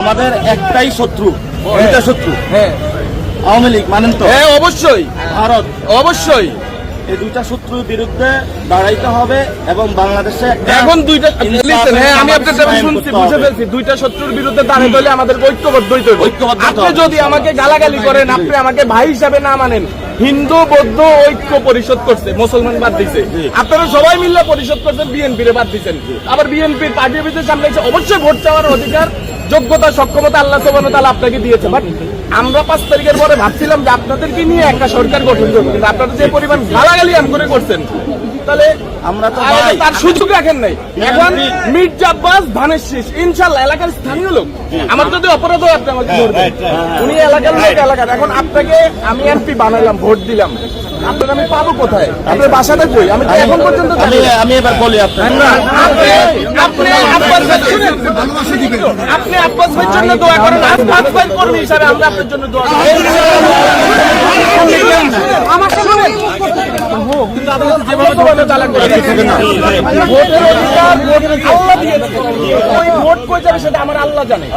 আমাদের একটাই শত্রু, দুইটা শত্রু। হ্যাঁ, আওয়ামী লীগ মানেন তো? হ্যাঁ, অবশ্যই ভারত, অবশ্যই। এই দুইটা শত্রুর বিরুদ্ধে দাঁড়াইতে হবে এবং বাংলাদেশে এখন দুইটা লিস্টেন। হ্যাঁ, আমি আপনার কথা শুনছি, বুঝে ফেলছি। দুইটা শত্রুর বিরুদ্ধে দাঁড়াইতে হলে আমাদের ঐক্যবদ্ধ হইতে হবে। আপনি যদি আমাকে গালাগালি করেন, আপনি আমাকে ভাই হিসাবে না মানেন, হিন্দু বৌদ্ধ ঐক্য পরিষদ করছে, মুসলমান বাদ দিছে। আপনারা সবাই মিলে পরিষদ করছেন, বিএনপি রে বাদ দিচ্ছেন। আবার বিএনপির পার্টির ভিতরে সামলাইছে। অবশ্যই ভোট চাওয়ার অধিকার, যোগ্যতা, সক্ষমতা আল্লাহ সুবহানাহু ওয়া তাআলা আপনাকে দিয়েছে। বাট আমরা 5 তারিখের পরে ভাবছিলাম যে আপনাদেরকে নিয়ে একটা সরকার গঠন করবো, কিন্তু আপনারা যে পরিমাণ গালাগালি করে করছেন, তাহলে আমরা তো তার সুযোগ রাখেন নাই। এখন মির্জা আব্বাস ধানের শীষ, ইনশাল্লাহ এলাকার স্থানীয় লোক। আমার যদি অপরাধ হয় আপনি আমাকে ধরবেন, উনি এলাকার লোক, এলাকার। এখন আপনাকে আমি এমপি বানাইলাম, ভোট দিলাম, আপনার আমি পাবো কোথায়? আপনার বাসাটা কই? আমি তো এখন পর্যন্ত জানি না। আমি এবার বলি আপনি আব্বাস ভাই শুনেন, আপনি আব্বাস ভাইয়ের জন্য দোয়া করেন। আব্বাস ভাইয়ের কর্মী হিসাবে আমরা আপনার জন্য দোয়া করি। আমার শুনেন, কিন্তু আদালত যেভাবে তালাক করে দিয়েছে না, ভোটের অধিকার আল্লাহ দিয়েছে। ওই ভোট কই যাবে সেটা আমার আল্লাহ জানে।